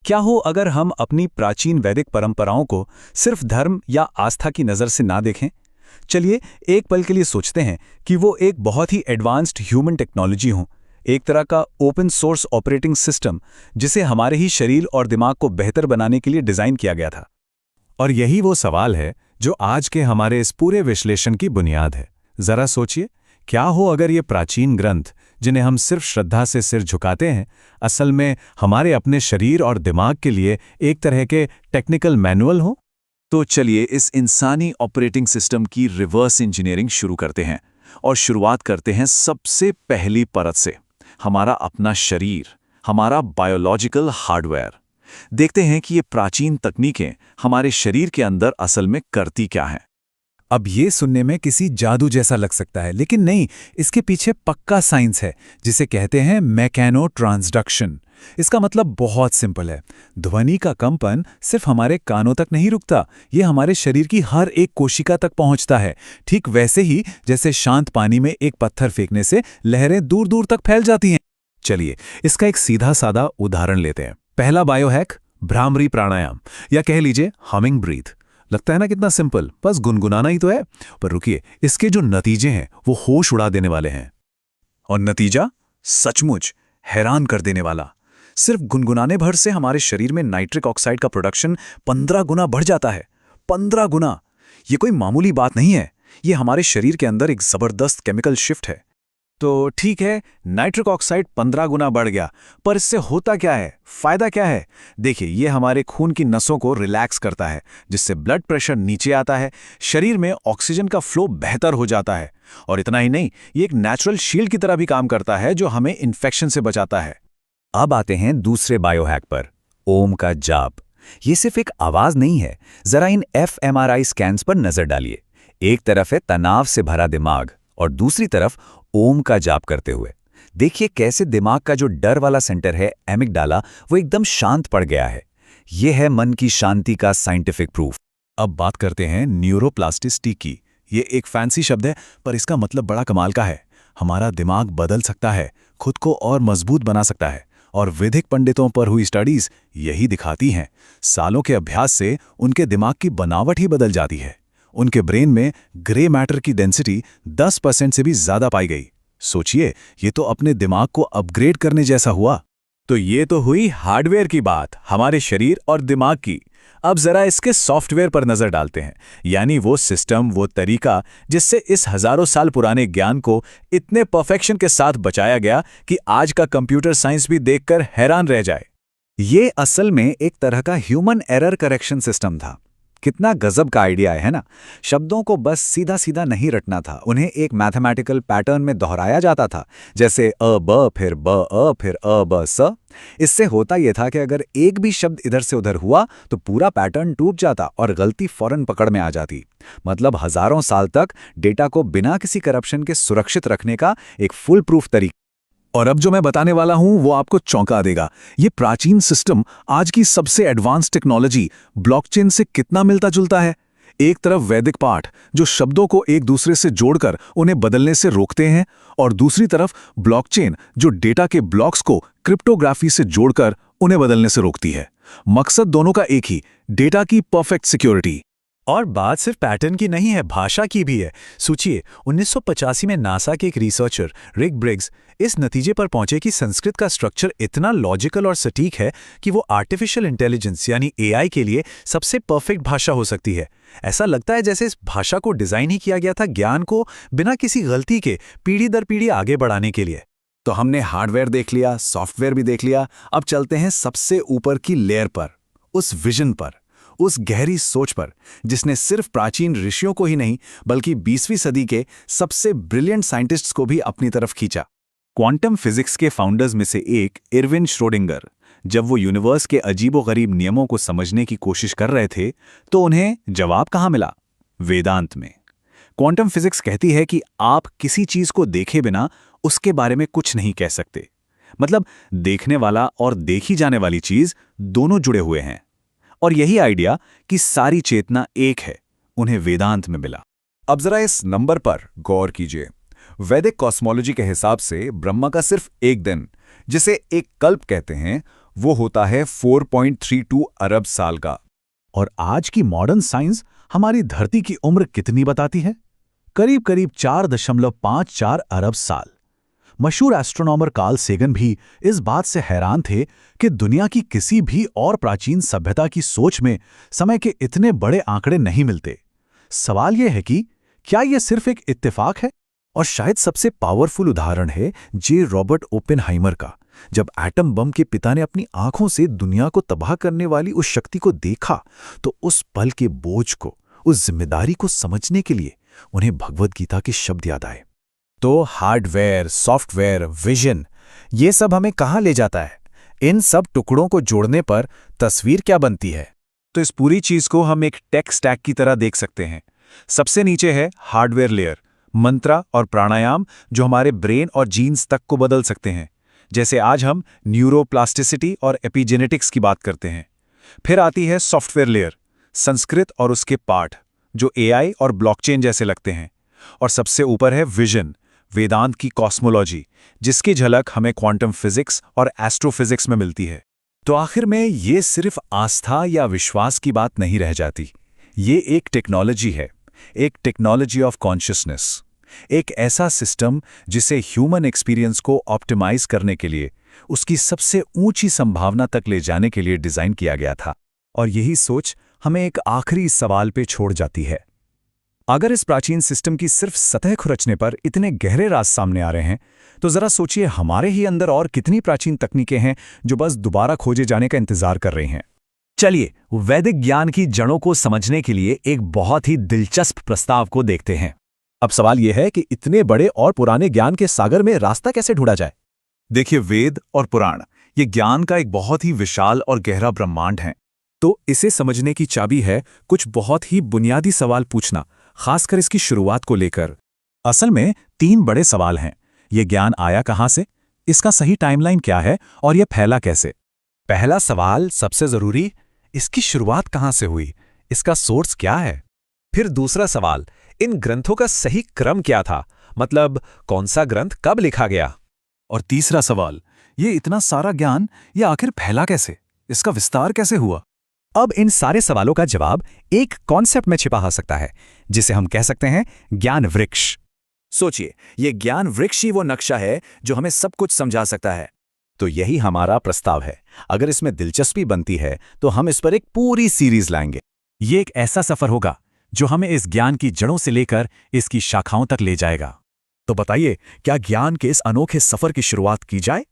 क्या हो अगर हम अपनी प्राचीन वैदिक परंपराओं को सिर्फ धर्म या आस्था की नज़र से ना देखें? चलिए एक पल के लिए सोचते हैं कि वो एक बहुत ही एडवांस्ड ह्यूमन टेक्नोलॉजी हो, एक तरह का ओपन सोर्स ऑपरेटिंग सिस्टम जिसे हमारे ही शरीर और दिमाग को बेहतर बनाने के लिए डिज़ाइन किया गया था। और यही वो सवाल है जो आज के हमारे इस पूरे विश्लेषण की बुनियाद है। जरा सोचिए, क्या हो अगर ये प्राचीन ग्रंथ, जिन्हें हम सिर्फ श्रद्धा से सिर झुकाते हैं, असल में हमारे अपने शरीर और दिमाग के लिए एक तरह के टेक्निकल मैनुअल हो? तो चलिए इस इंसानी ऑपरेटिंग सिस्टम की रिवर्स इंजीनियरिंग शुरू करते हैं और शुरुआत करते हैं सबसे पहली परत से, हमारा अपना शरीर, हमारा बायोलॉजिकल हार्डवेयर। देखते हैं कि ये प्राचीन तकनीकें हमारे शरीर के अंदर असल में करती क्या हैं। अब ये सुनने में किसी जादू जैसा लग सकता है, लेकिन नहीं, इसके पीछे पक्का साइंस है, जिसे कहते हैं मैकेनो ट्रांसडक्शन। इसका मतलब बहुत सिंपल है। ध्वनि का कंपन सिर्फ हमारे कानों तक नहीं रुकता, ये हमारे शरीर की हर एक कोशिका तक पहुंचता है। ठीक वैसे ही जैसे शांत पानी में एक पत्थर फेंकने से लहरें दूर दूर तक फैल जाती हैं। चलिए इसका एक सीधा सादा उदाहरण लेते हैं। पहला बायोहैक, भ्रामरी प्राणायाम, या कह लीजिए हमिंग ब्रीथ। लगता है ना कितना सिंपल, बस गुनगुनाना ही तो है। पर रुकिए, इसके जो नतीजे हैं वो होश उड़ा देने वाले हैं। और नतीजा सचमुच हैरान कर देने वाला। सिर्फ गुनगुनाने भर से हमारे शरीर में नाइट्रिक ऑक्साइड का प्रोडक्शन 15 गुना बढ़ जाता है। 15 गुना! ये कोई मामूली बात नहीं है। ये हमारे शरीर के अंदर एक जबरदस्त केमिकल शिफ्ट है। तो ठीक है, नाइट्रिक ऑक्साइड 15 गुना बढ़ गया, पर इससे होता क्या है, फायदा क्या है? देखिए, ये हमारे खून की नसों को रिलैक्स करता है, जिससे ब्लड प्रेशर नीचे आता है, शरीर में ऑक्सीजन का फ्लो बेहतर हो जाता है। और इतना ही नहीं, ये एक नेचुरल शील्ड की तरह भी काम करता है, जो हमें इन्फेक्शन से बचाता है। अब आते हैं दूसरे बायोहैक पर, ओम का जाप। ये सिर्फ एक आवाज नहीं है। जरा इन fMRI स्कैन्स पर नजर डालिए। एक तरफ है तनाव से भरा दिमाग और दूसरी तरफ ओम का जाप करते हुए। देखिए कैसे दिमाग का जो डर वाला सेंटर है, एमिगडाला, वो एकदम शांत पड़ गया है। यह है मन की शांति का साइंटिफिक प्रूफ। अब बात करते हैं न्यूरोप्लास्टिसिटी की। ये एक फैंसी शब्द है, पर इसका मतलब बड़ा कमाल का है। हमारा दिमाग बदल सकता है, खुद को और मजबूत बना सकता है। और वैदिक पंडितों पर हुई स्टडीज यही दिखाती हैं। सालों के अभ्यास से उनके दिमाग की बनावट ही बदल जाती है। उनके ब्रेन में ग्रे मैटर की डेंसिटी 10% से भी ज्यादा पाई गई। सोचिए, ये तो अपने दिमाग को अपग्रेड करने जैसा हुआ। तो ये तो हुई हार्डवेयर की बात, हमारे शरीर और दिमाग की। अब जरा इसके सॉफ्टवेयर पर नजर डालते हैं, यानी वो सिस्टम, वो तरीका जिससे इस हजारों साल पुराने ज्ञान को इतने परफेक्शन के साथ बचाया गया कि आज का कंप्यूटर साइंस भी देखकर हैरान रह जाए। ये असल में एक तरह का ह्यूमन एरर करेक्शन सिस्टम था। कितना गजब का आइडिया है ना? शब्दों को बस सीधा सीधा नहीं रटना था, उन्हें एक मैथमेटिकल पैटर्न में दोहराया जाता था, जैसे अ ब फिर ब अ फिर अ ब स। इससे होता यह था कि अगर एक भी शब्द इधर से उधर हुआ तो पूरा पैटर्न टूट जाता और गलती फौरन पकड़ में आ जाती। मतलब हजारों साल तक डेटा को बिना किसी करप्शन के सुरक्षित रखने का एक फुल प्रूफ तरीका। और अब जो मैं बताने वाला हूं वो आपको चौंका देगा। ये प्राचीन सिस्टम आज की सबसे एडवांस टेक्नोलॉजी ब्लॉकचेन से कितना मिलता जुलता है। एक तरफ वैदिक पाठ जो शब्दों को एक दूसरे से जोड़कर उन्हें बदलने से रोकते हैं, और दूसरी तरफ ब्लॉकचेन जो डेटा के ब्लॉक्स को क्रिप्टोग्राफी से जोड़कर उन्हें बदलने से रोकती है। मकसद दोनों का एक ही, डेटा की परफेक्ट सिक्योरिटी। और बात सिर्फ पैटर्न की नहीं है, भाषा की भी है। सोचिए, 1985 में नासा के एक रिसर्चर रिक ब्रिग्स इस नतीजे पर पहुंचे कि संस्कृत का स्ट्रक्चर इतना लॉजिकल और सटीक है कि वो आर्टिफिशियल इंटेलिजेंस यानी एआई के लिए सबसे परफेक्ट भाषा हो सकती है। ऐसा लगता है जैसे इस भाषा को डिजाइन ही किया गया था ज्ञान को बिना किसी गलती के पीढ़ी दर पीढ़ी आगे बढ़ाने के लिए। तो हमने हार्डवेयर देख लिया, सॉफ्टवेयर भी देख लिया। अब चलते हैं सबसे ऊपर की लेयर पर, उस विजन पर, उस गहरी सोच पर जिसने सिर्फ प्राचीन ऋषियों को ही नहीं बल्कि 20वीं सदी के सबसे ब्रिलियंट साइंटिस्ट्स को भी अपनी तरफ खींचा। क्वांटम फिजिक्स के फाउंडर्स में से एक इरविन श्रोडिंगर, जब वो यूनिवर्स के अजीबोगरीब नियमों को समझने की कोशिश कर रहे थे तो उन्हें जवाब कहाँ मिला? वेदांत में। क्वांटम फिजिक्स कहती है कि आप किसी चीज को देखे बिना उसके बारे में कुछ नहीं कह सकते। मतलब देखने वाला और देखी जाने वाली चीज दोनों जुड़े हुए हैं। और यही आइडिया कि सारी चेतना एक है, उन्हें वेदांत में मिला। अब जरा इस नंबर पर गौर कीजिए। वैदिक कॉस्मोलॉजी के हिसाब से ब्रह्मा का सिर्फ एक दिन, जिसे एक कल्प कहते हैं, वो होता है 4.32 अरब साल का। और आज की मॉडर्न साइंस हमारी धरती की उम्र कितनी बताती है? करीब करीब 4.54 अरब साल। मशहूर एस्ट्रोनॉमर कार्ल सेगन भी इस बात से हैरान थे कि दुनिया की किसी भी और प्राचीन सभ्यता की सोच में समय के इतने बड़े आंकड़े नहीं मिलते। सवाल यह है कि क्या यह सिर्फ एक इत्तेफाक है? और शायद सबसे पावरफुल उदाहरण है जे रॉबर्ट ओपेनहाइमर का। जब एटम बम के पिता ने अपनी आंखों से दुनिया को तबाह करने वाली उस शक्ति को देखा, तो उस पल के बोझ को, उस जिम्मेदारी को समझने के लिए उन्हें भगवद गीता के शब्द याद आए। तो हार्डवेयर, सॉफ्टवेयर, विजन, ये सब हमें कहाँ ले जाता है? इन सब टुकड़ों को जोड़ने पर तस्वीर क्या बनती है? तो इस पूरी चीज को हम एक टेक स्टैक की तरह देख सकते हैं। सबसे नीचे है हार्डवेयर लेयर, मंत्रा और प्राणायाम जो हमारे ब्रेन और जीन्स तक को बदल सकते हैं, जैसे आज हम न्यूरोप्लास्टिसिटी और एपिजेनेटिक्स की बात करते हैं। फिर आती है सॉफ्टवेयर लेयर, संस्कृत और उसके पाठ जो एआई और ब्लॉकचेन जैसे लगते हैं। और सबसे ऊपर है विजन, वेदांत की कॉस्मोलॉजी, जिसकी झलक हमें क्वांटम फिजिक्स और एस्ट्रोफिजिक्स में मिलती है। तो आखिर में ये सिर्फ आस्था या विश्वास की बात नहीं रह जाती, ये एक टेक्नोलॉजी है, एक टेक्नोलॉजी ऑफ कॉन्शियसनेस, एक ऐसा सिस्टम जिसे ह्यूमन एक्सपीरियंस को ऑप्टिमाइज करने के लिए, उसकी सबसे ऊंची संभावना तक ले जाने के लिए डिजाइन किया गया था। और यही सोच हमें एक आखिरी सवाल पे छोड़ जाती है। अगर इस प्राचीन सिस्टम की सिर्फ सतह खुरचने पर इतने गहरे राज सामने आ रहे हैं, तो जरा सोचिए हमारे ही अंदर और कितनी प्राचीन तकनीकें हैं जो बस दोबारा खोजे जाने का इंतजार कर रही हैं। चलिए वैदिक ज्ञान की जड़ों को समझने के लिए एक बहुत ही दिलचस्प प्रस्ताव को देखते हैं। अब सवाल यह है कि इतने बड़े और पुराने ज्ञान के सागर में रास्ता कैसे ढूंढा जाए? देखिए, वेद और पुराण ये ज्ञान का एक बहुत ही विशाल और गहरा ब्रह्मांड है। तो इसे समझने की चाबी है कुछ बहुत ही बुनियादी सवाल पूछना, खासकर इसकी शुरुआत को लेकर। असल में 3 बड़े सवाल हैं। ये ज्ञान आया कहाँ से, इसका सही टाइमलाइन क्या है और यह फैला कैसे? पहला सवाल सबसे जरूरी, इसकी शुरुआत कहाँ से हुई, इसका सोर्स क्या है? फिर दूसरा सवाल, इन ग्रंथों का सही क्रम क्या था, मतलब कौन सा ग्रंथ कब लिखा गया? और तीसरा सवाल, ये इतना सारा ज्ञान ये आखिर फैला कैसे, इसका विस्तार कैसे हुआ? अब इन सारे सवालों का जवाब एक कॉन्सेप्ट में छिपा हो सकता है, जिसे हम कह सकते हैं ज्ञान वृक्ष। सोचिए, ये ज्ञान वृक्ष ही वो नक्शा है जो हमें सब कुछ समझा सकता है। तो यही हमारा प्रस्ताव है। अगर इसमें दिलचस्पी बनती है तो हम इस पर एक पूरी सीरीज लाएंगे। ये एक ऐसा सफर होगा जो हमें इस ज्ञान की जड़ों से लेकर इसकी शाखाओं तक ले जाएगा। तो बताइए, क्या ज्ञान के इस अनोखे सफर की शुरुआत की जाए?